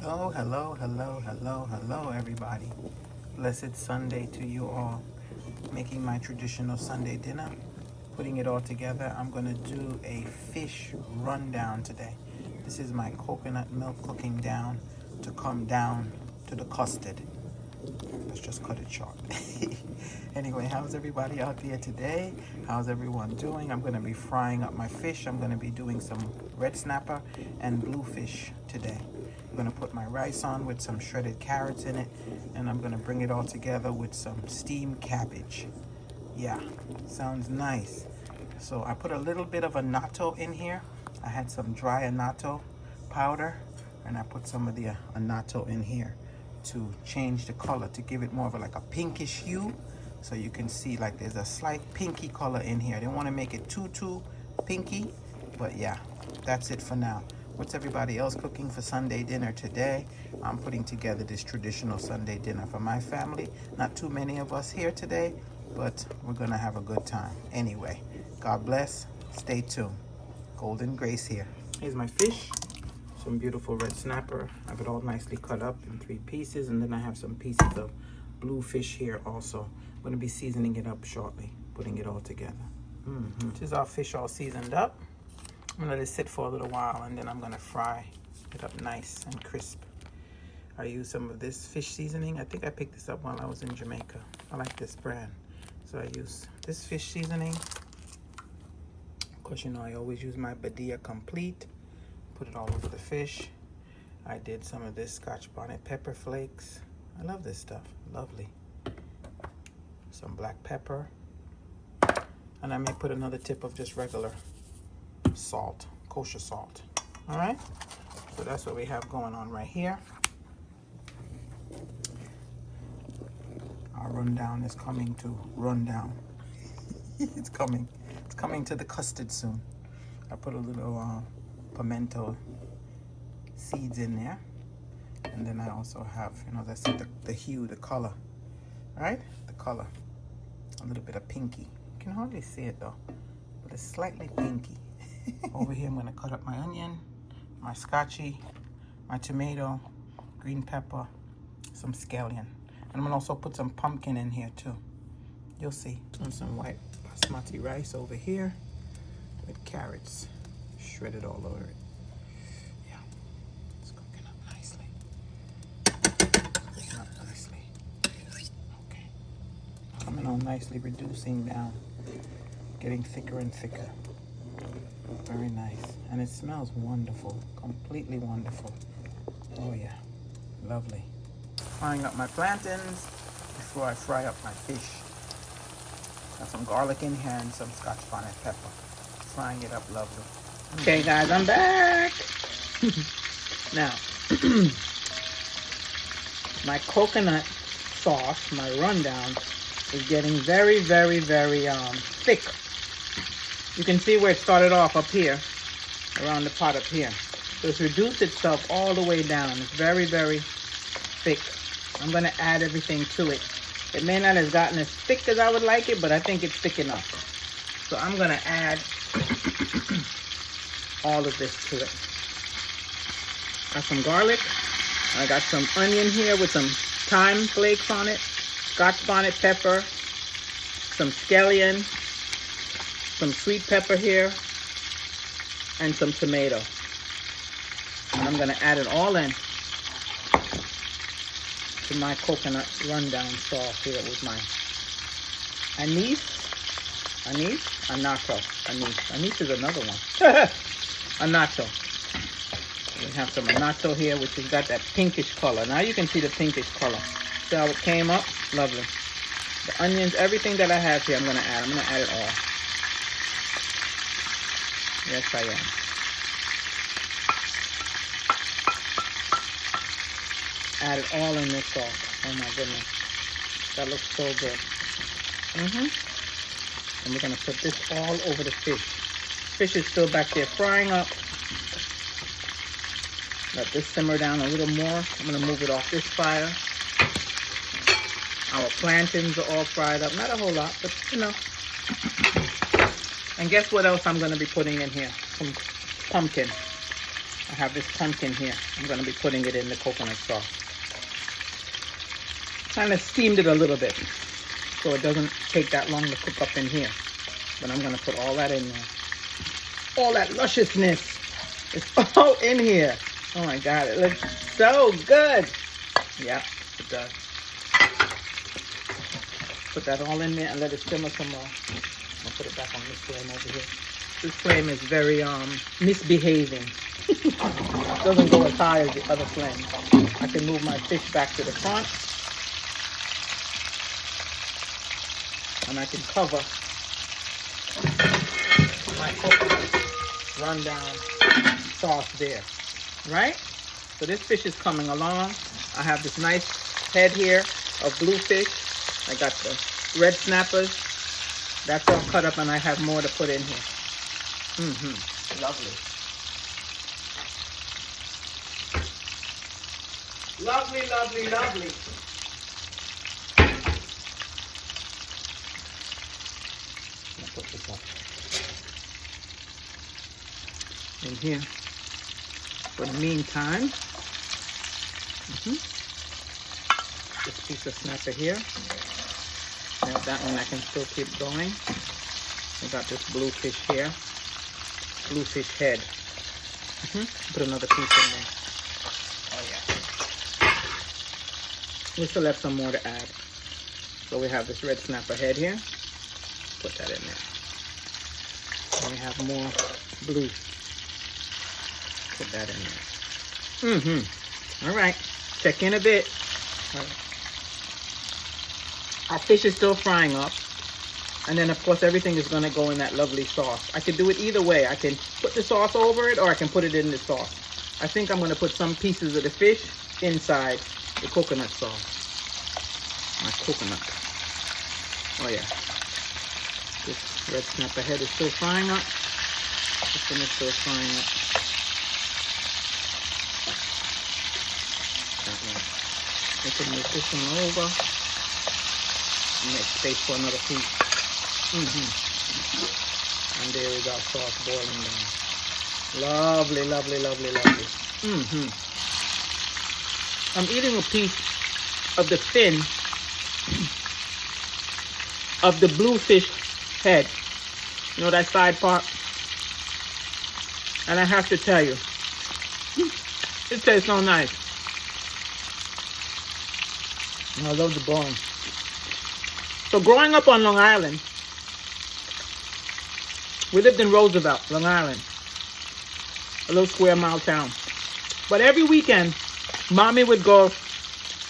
Hello, hello, hello, hello, hello, everybody. Blessed Sunday to you all. Making my traditional Sunday dinner, putting it all together. I'm going to do a fish rundown today. This is my coconut milk cooking down to come down to the custard. Let's just cut it short. Anyway, how's everybody out there today? How's everyone doing? I'm going to be frying up my fish. I'm going to be doing some red snapper and bluefish today. I'm going to put my rice on with some shredded carrots in it, and I'm going to bring it all together with some steamed cabbage. Yeah, sounds nice. So I put a little bit of annatto in here. I had some dry annatto powder, and I put some of the annatto in here to change the color, to give it more of a pinkish hue. So you can see like there's a slight pinky color in here. I didn't want to make it too pinky, but yeah, that's it for now. What's everybody else cooking for Sunday dinner today? I'm putting together this traditional Sunday dinner for my family. Not too many of us here today, but we're gonna have a good time. Anyway, God bless, stay tuned. Golden Grace here. Here's my fish, some beautiful red snapper. I have it all nicely cut up in 3 pieces, and then I have some pieces of blue fish here also. I'm gonna be seasoning it up shortly, putting it all together. This is our fish all seasoned up. I'm gonna let it sit for a little while, and then I'm gonna fry it up nice and crisp. I use some of this fish seasoning. I think I picked this up while I was in Jamaica. I like this brand. So I use this fish seasoning. Of course, you know I always use my Badia Complete. Put it all over the fish. I did some of this Scotch bonnet pepper flakes. I love this stuff, lovely. Some black pepper. And I may put another tip of just regular salt, kosher salt. All right, so that's what we have going on right here. Our rundown is coming to rundown. It's coming to the custard soon. I put a little pimento seeds in there, and then I also have, that's the hue, the color. All right, the color, a little bit of pinky. You can hardly see it though, but it's slightly pinky. Over here, I'm going to cut up my onion, my scotchy, my tomato, green pepper, some scallion. And I'm going to also put some pumpkin in here too. You'll see. And some white basmati rice over here with carrots shredded all over it. Yeah, it's cooking up nicely. Cooking up nicely. Okay. Coming on nicely, reducing down, getting thicker and thicker. Very nice, and it smells wonderful, completely wonderful. Oh yeah, lovely. Frying up my plantains before I fry up my fish. Got some garlic in here and some Scotch bonnet pepper. Frying it up lovely. Okay guys, I'm back. Now, my coconut sauce, my rundown, is getting very thick. You can see where it started off up here, around the pot up here. So it's reduced itself all the way down. It's very thick. I'm gonna add everything to it. It may not have gotten as thick as I would like it, but I think it's thick enough. So I'm gonna add all of this to it. Got some garlic. I got some onion here with some thyme flakes on it. Scotch bonnet pepper. Some scallion. Some sweet pepper here, and some tomato. And I'm gonna add it all in to my coconut rundown sauce here with my anise is another one. Annatto. We have some annatto here, which has got that pinkish color. Now you can see the pinkish color. See how it came up? Lovely. The onions, everything that I have here, I'm gonna add it all. Yes, I am. Add it all in this sauce. Oh my goodness. That looks so good. And we're going to put this all over the fish. Fish is still back there frying up. Let this simmer down a little more. I'm going to move it off this fire. Our plantains are all fried up. Not a whole lot, but And guess what else I'm going to be putting in here? Some pumpkin. I have this pumpkin here. I'm going to be putting it in the coconut sauce. Kind of steamed it a little bit so it doesn't take that long to cook up in here. But I'm going to put all that in there. All that lusciousness is all in here. Oh my God, it looks so good. Yeah, it does. Put that all in there and let it simmer some more. I'll put it back on this flame over here. This flame is very misbehaving. Doesn't go as high as the other flame. I can move my fish back to the front. And I can cover my coconut rundown sauce there. Right? So this fish is coming along. I have this nice head here of bluefish. I got the red snappers. That's all cut up and I have more to put in here. Lovely. Lovely, lovely, lovely. I'll put this up in here. For the meantime, this piece of snapper here. Now that one I can still keep going. I got this bluefish here. Bluefish head. Put another piece in there. Oh yeah. We still have some more to add. So we have this red snapper head here. Put that in there. And we have more blue. Put that in there. All right. Check in a bit. All right. Our fish is still frying up. And then, of course, everything is going to go in that lovely sauce. I could do it either way. I can put the sauce over it or I can put it in the sauce. I think I'm going to put some pieces of the fish inside the coconut sauce. My coconut. Oh, yeah. This red snapper head is still frying up. This one is still frying up. I can move this one over. And make space for another piece. And there is our sauce boiling down. Lovely, lovely, lovely, lovely. I'm eating a piece of the fin of the bluefish head. You know that side part? And I have to tell you, it tastes so nice. I love the bone. So growing up on Long Island, we lived in Roosevelt, Long Island, a little square mile town. But every weekend, Mommy would go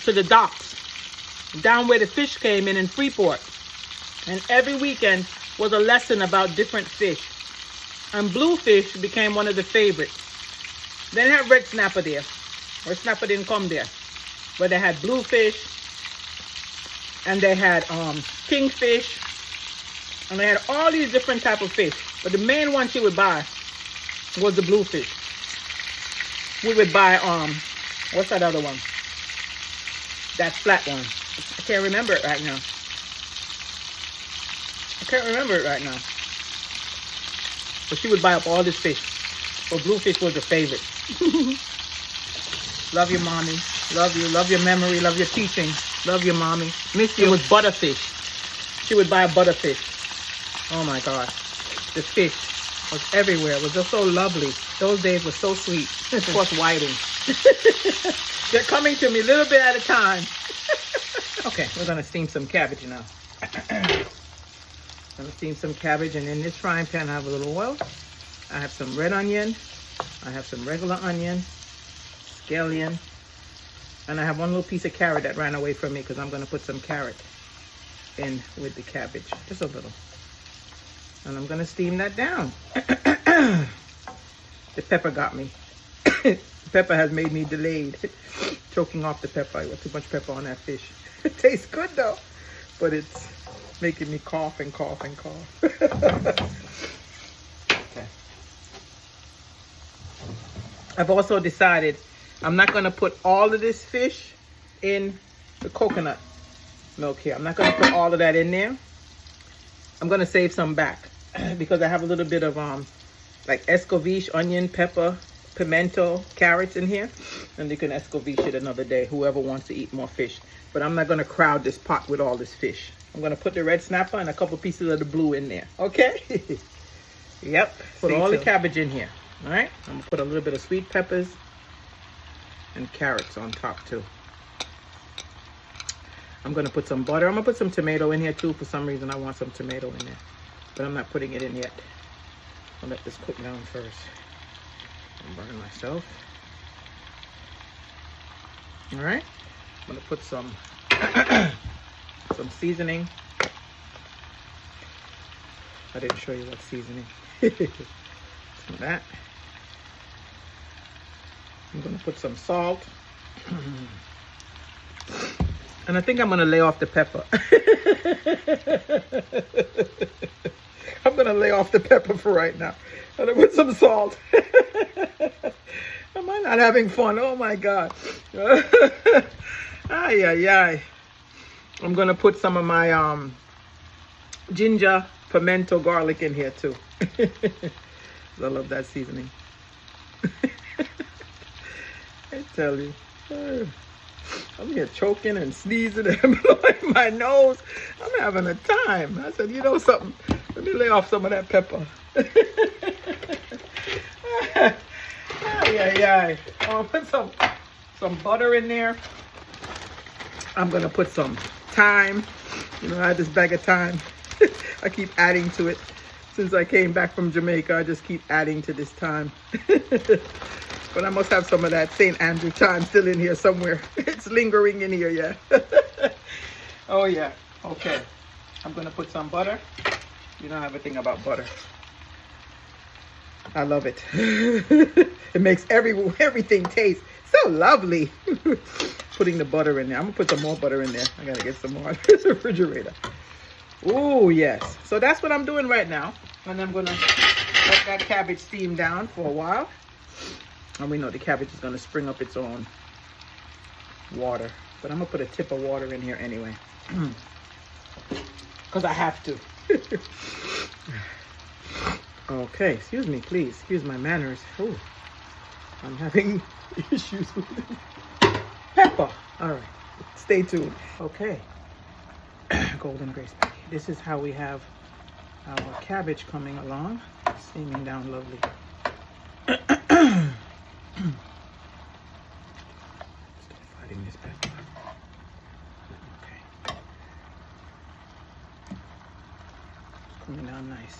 to the docks, down where the fish came in Freeport. And every weekend was a lesson about different fish. And bluefish became one of the favorites. They didn't have red snapper there. Red snapper didn't come there. But they had bluefish, and they had kingfish, and they had all these different type of fish. But the main one she would buy was the bluefish. We would buy what's that other one? That flat one. I can't remember it right now. But she would buy up all this fish. So bluefish was her favorite. Love you, Mommy. Love you. Love your memory. Love your teaching. Love you, Mommy. Miss you. It was butterfish. She would buy a butterfish. Oh my God. The fish was everywhere. It was just so lovely. Those days were so sweet. Of course, whiting. They're coming to me a little bit at a time. Okay, we're going to steam some cabbage now. I'm going to steam some cabbage, and in this frying pan I have a little oil. I have some red onion. I have some regular onion, scallion, and I have one little piece of carrot that ran away from me because I'm going to put some carrot in with the cabbage, just a little. And I'm going to steam that down. The pepper got me. The pepper has made me delayed. Choking off the pepper. I got too much pepper on that fish. It tastes good though, but it's making me cough and cough and cough. Okay. I've also decided I'm not going to put all of this fish in the coconut milk here. I'm not going to put all of that in there. I'm going to save some back because I have a little bit of like escovitch, onion, pepper, pimento, carrots in here, and you can escovitch it another day, whoever wants to eat more fish. But I'm not gonna crowd this pot with all this fish. I'm gonna put the red snapper and a couple pieces of the blue in there, okay? Yep, put all the cabbage in here, all right? I'm gonna put a little bit of sweet peppers and carrots on top too. I'm gonna put some butter. I'm gonna put some tomato in here too. For some reason, I want some tomato in there, but I'm not putting it in yet. I'll let this cook down first. I'm burning myself. All right, I'm gonna put some some seasoning. I didn't show you what seasoning. Some of that. I'm gonna put some salt. And I think I'm gonna lay off the pepper. I'm gonna lay off the pepper for right now. I'm gonna put some salt. Am I not having fun? Oh my God. Ay, ay, ay. I'm gonna put some of my ginger, pimento, garlic in here too. I love that seasoning. I tell you. I'm here choking and sneezing and blowing my nose. I'm having a time. I said, you know something? Let me lay off some of that pepper. Ay, ay, ay. I'll put some butter in there. I'm going to put some thyme. You know, I had this bag of thyme. I keep adding to it. Since I came back from Jamaica, I just keep adding to this thyme. But I must have some of that St. Andrew thyme still in here somewhere. It's lingering in here, yeah. Oh, yeah. Okay. I'm going to put some butter. You know everything about butter. I love it. It makes everything taste so lovely. Putting the butter in there. I'm going to put some more butter in there. I got to get some more out of this refrigerator. Oh, yes. So that's what I'm doing right now. And I'm going to let that cabbage steam down for a while. And we know the cabbage is going to spring up its own water. But I'm going to put a tip of water in here anyway. Because I have to. Okay, excuse me, please. Excuse my manners. Ooh, I'm having issues with it. Pepper. All right, stay tuned. Okay, Golden Grace Patty. This is how we have our cabbage coming along. Steaming down lovely. Stop fighting this pepper. Okay. It's coming down nice.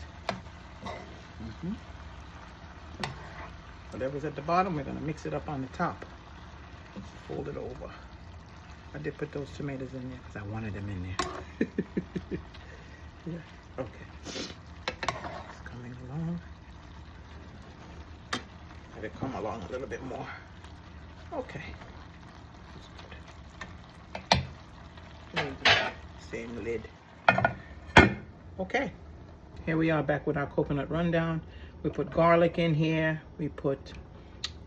Whatever's at the bottom, we're going to mix it up on the top. Fold it over. I did put those tomatoes in there because I wanted them in there. Yeah. Okay. It's coming along. Let it come along a little bit more. Okay. Same lid. Okay. Here we are back with our coconut rundown. We put garlic in here. We put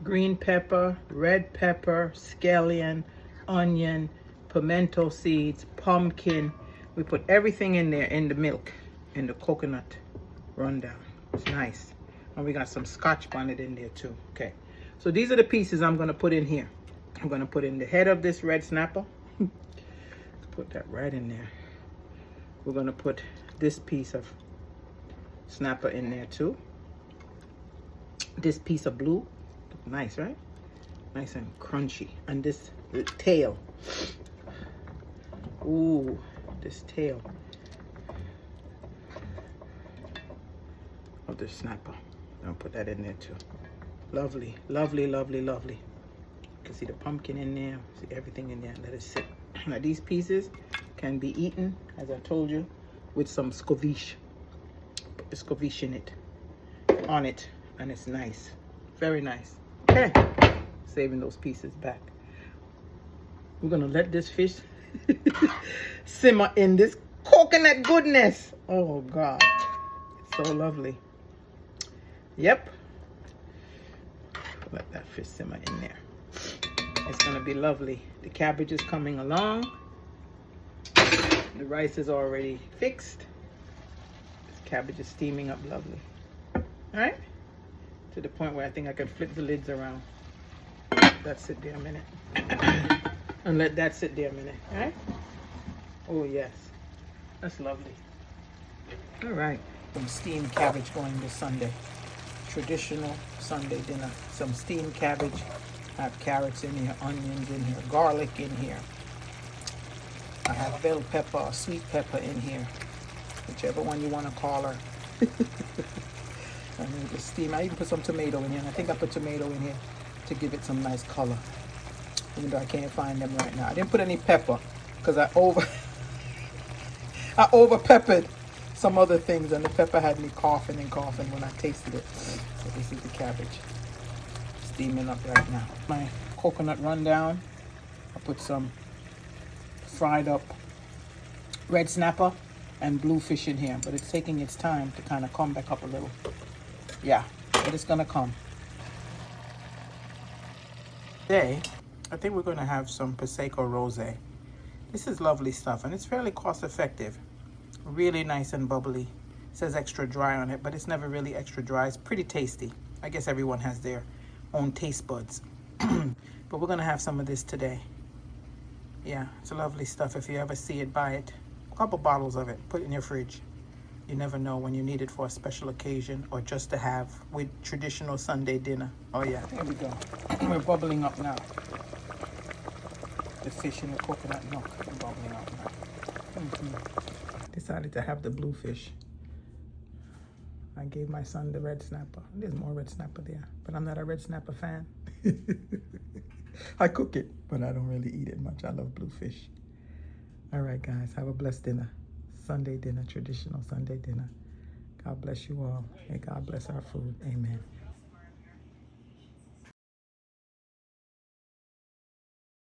green pepper, red pepper, scallion, onion, pimento seeds, pumpkin. We put everything in there in the milk, in the coconut rundown. It's nice. And we got some Scotch bonnet in there too. Okay. So these are the pieces I'm going to put in here. I'm going to put in the head of this red snapper. Let's put that right in there. We're going to put this piece of snapper in there too. This piece of blue. Nice, right? Nice and crunchy. And this tail. Ooh, this tail of the snapper. I'll put that in there too. Lovely, lovely, lovely, lovely. You can see the pumpkin in there. See everything in there. Let it sit. Now these pieces can be eaten, as I told you, with some escovitch. Put the escovitch in it, on it, and it's nice. Very nice. Okay. Saving those pieces back. We're gonna let this fish simmer in this coconut goodness. Oh God, it's so lovely. Yep. Let that fish simmer in there. It's gonna be lovely. The cabbage is coming along. The rice is already fixed. This cabbage is steaming up lovely. All right. to the point where I think I could flip the lids around. That sit there a minute. And let that sit there a minute, all right? Oh yes, that's lovely. All right, some steamed cabbage going this Sunday. Traditional Sunday dinner. Some steamed cabbage. I have carrots in here, onions in here, garlic in here. I have bell pepper or sweet pepper in here, whichever one you want to call her. And then just steam. I even put some tomato in here, and I think I put tomato in here to give it some nice color. Even though I can't find them right now. I didn't put any pepper because I over peppered some other things, and the pepper had me coughing and coughing when I tasted it. So this is the cabbage steaming up right now. My coconut rundown. I put some fried up red snapper and bluefish in here, but it's taking its time to kind of come back up a little. Yeah, but it's gonna come. Today, I think we're gonna have some Prosecco Rosé. This is lovely stuff, and it's fairly cost effective. Really nice and bubbly. It says extra dry on it, but it's never really extra dry. It's pretty tasty. I guess everyone has their own taste buds. But we're gonna have some of this today. Yeah, it's lovely stuff. If you ever see it, buy it. A couple bottles of it, put it in your fridge. You never know when you need it for a special occasion or just to have with traditional Sunday dinner. Oh yeah, there we go. We're bubbling up now. The fish in the coconut milk are bubbling up now. Decided to have the bluefish. I gave my son the red snapper. There's more red snapper there, but I'm not a red snapper fan. I cook it, but I don't really eat it much. I love bluefish. All right, guys, have a blessed dinner. Sunday dinner, traditional Sunday dinner. God bless you all. May God bless our food. Amen.